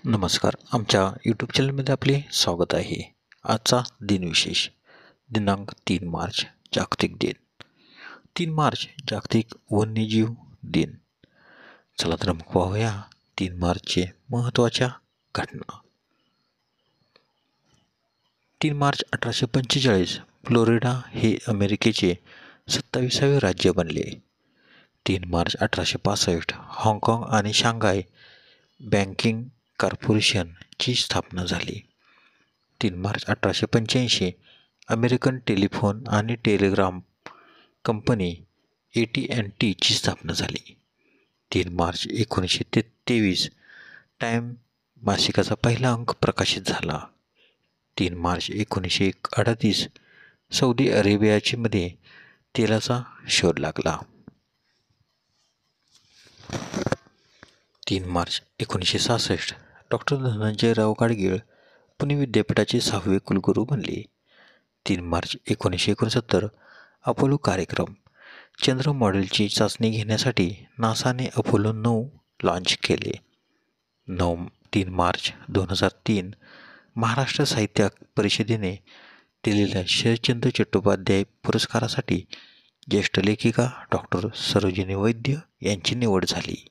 नमस्कार. आमच्या यूट्यूब चॅनलमध्ये आपले स्वागत आहे. आजचा दिनविशेष दिनांक 3 मार्च जागतिक दिन. 3 मार्च जागतिक वन्यजीव दिन. चला तर मग पाहूया 3 मार्चचे महत्त्वाच्या घटना. 3 मार्च 1845 फ्लोरिडा हे अमेरिकेचे 27वे राज्य बनले. 3 मार्च 1865 हाँगकाँग आणि शांघाय बँकिंग कॉर्पोरेशनची स्थापना झाली. 3 मार्च 1885 अमेरिकन टेलिफोन आणि टेलिग्राम कंपनी AT&Tची स्थापना झाली. 3 मार्च 1923 टाइम मासिकाचा पहिला अंक प्रकाशित झाला. 3 मार्च 1938 सौदी अरेबियामध्ये तेलाचा शोध लागला. 3 मार्च 1966 डॉक्टर धनंजयराव गाडगीळ पुणे विद्यापीठाचे 6वे कुलगुरू बनले. 3 मार्च 1969 अपोलो कार्यक्रम. चंद्र मॉडेलची चाचणी घेण्यासाठी नासाने अपोलो 9 लॉन्च केले. 3 मार्च 2003 महाराष्ट्र साहित्य परिषदेने दिलेल्या शरदचंद्र चट्टोपाध्याय पुरस्कारासाठी ज्येष्ठ लेखिका डॉक्टर सरोजिनी वैद्य यांची निवड झाली.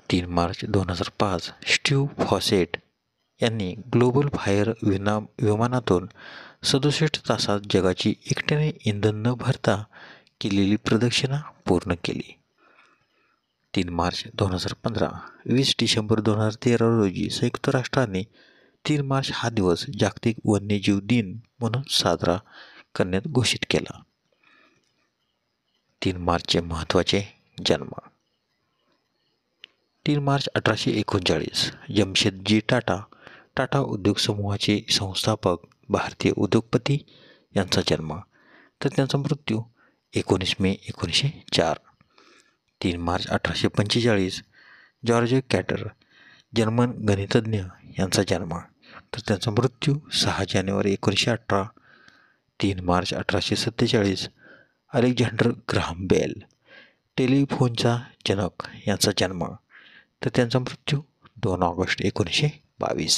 3 मार्च 2005 स्टीव्ह फॉसेट यांनी ग्लोबल फायर विमानातून 67 तासात जगाची एकट्याने इंधन न भरता केलेली प्रदक्षिणा पूर्ण केली. 3 मार्च 2015 20 डिसेंबर 2013 रोजी संयुक्त राष्ट्राने 3 मार्च हा दिवस जागतिक वन्यजीव दिन म्हणून साजरा करण्यात घोषित केला. 3 मार्चचे महत्त्वाचे जन्म. 3 मार्च 1839 जमशेदजी टाटा उद्योग समूहाचे संस्थापक भारतीय उद्योगपती यांचा जन्म, तर त्यांचा मृत्यू 19 मे 1904. 3 मार्च 1845 जॉर्ज कॅटर जर्मन गणितज्ञ यांचा जन्म, तर त्यांचा मृत्यू 6 जानेवारी 1918. 3 मार्च 1847 अलेक्झांडर ग्राहम बेल टेलिफोनचा जनक यांचा जन्म, तर त्यांचा मृत्यू 2 ऑगस्ट 1922.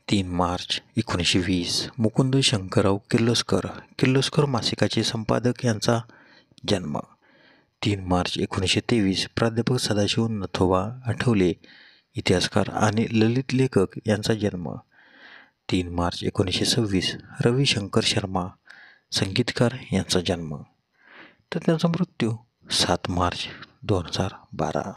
3 मार्च 1920 मुकुंद शंकरराव किर्लोस्कर मासिकाचे संपादक यांचा जन्म. 3 मार्च 1923 प्राध्यापक सदाशिव नथोबा आठवले इतिहासकार आणि ललित लेखक यांचा जन्म. 3 मार्च 1926 रविशंकर शर्मा संगीतकार यांचा जन्म, तर त्यांचा मृत्यू 7 मार्च 2012.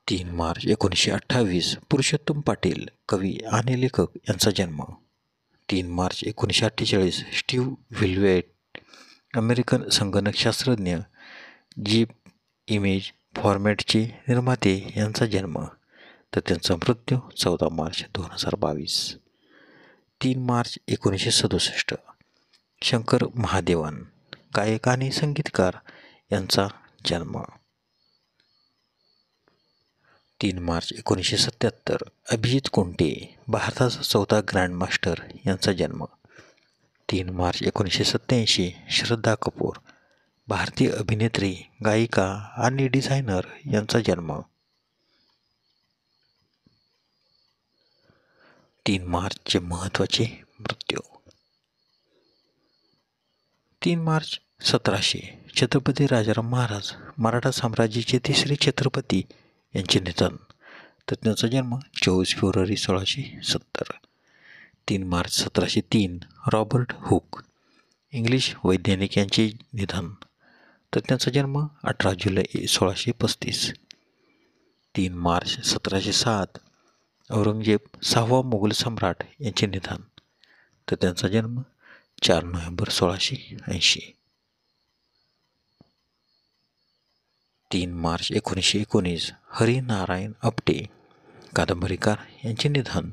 3 मार्च 1928 पुरुषोत्तम पाटील कवी आणि लेखक यांचा जन्म. 3 मार्च 1948 स्टीव्ह व्हिल्वेट अमेरिकन संगणकशास्त्रज्ञ जीप इमेज फॉर्मॅटचे निर्माते यांचा जन्म, तर त्यांचा मृत्यू 14 मार्च 2022. 3 मार्च 1967 शंकर महादेवन गायक आणि संगीतकार यांचा जन्म. 3 मार्च 1977 अभिजित कुंटे भारताचा 4था ग्रँडमास्टर यांचा जन्म. 3 मार्च 1987 श्रद्धा कपूर भारतीय अभिनेत्री, गायिका आणि डिझायनर यांचा जन्म. 3 मार्चचे महत्त्वाचे मृत्यू. 3 मार्च 1700 छत्रपती राजाराम महाराज मराठा साम्राज्याचे 3रे छत्रपती यांचे निधन, तर त्यांचा जन्म 24 February 1670. 3 March 1703 Robert Hooke English वैज्ञानिक यांचे निधन, तर त्यांचा जन्म 18 जुलै 1635. 3 मार्च 1707 औरंगजेब 6वा मुघल सम्राट यांचे निधन, तर त्यांचा जन्म 4 नोव्हेंबर 1680. 3 मार्च 1919 हरिनारायण आपटे कादंबरीकार यांचे निधन,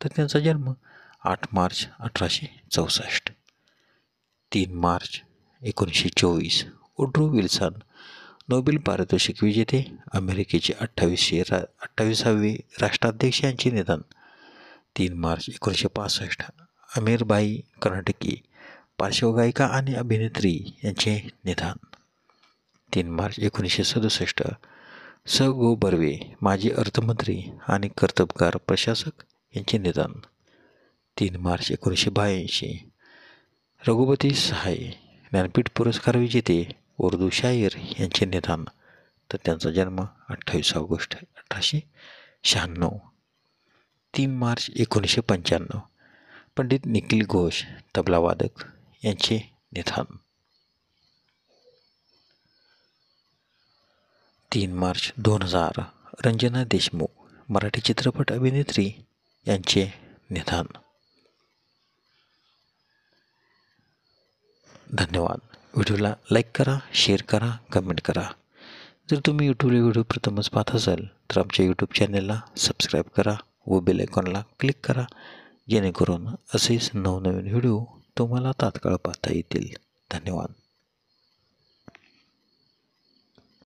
तर त्यांचा जन्म 8 March 1864. 3 March 1924 Woodrow Wilson Nobel पारितोषिक विजेते अमेरिकेचे 28वे राष्ट्राध्यक्ष यांचे निधन. 3 मार्च 1965 अमीरबाई कर्नाटकी पार्श्वगायिका आणि अभिनेत्री यांचे निधन. 3 मार्च 1967 स. गो. बर्वे, माजी अर्थमंत्री आणि कर्तबगार प्रशासक यांचे निधन. 3 मार्च 1982 रघुपती सहाय, ज्ञानपीठ पुरस्कार विजेते उर्दू शायर यांचे निधन. तर त्यांचा जन्म 28 ऑगस्ट 1896. 3 मार्च 1995 पंडित निखिल घोष, तबलावादक यांचे निधन. 3 मार्च 2000 रंजना देशमुख, मराठी चित्रपट अभिनेत्री यांचे निधन. धन्यवाद. व्हिडिओला लाईक करा, शेअर करा, कमेंट करा. जर तुम्ही यूट्यूबला व्हिडिओ प्रथमच पाहत असाल तर आमच्या यूट्यूब चॅनलला सबस्क्राईब करा व बेल आयकॉनला क्लिक करा, जेणेकरून असेच नवनवीन व्हिडिओ तुम्हाला तात्काळ पाहता येतील. धन्यवाद.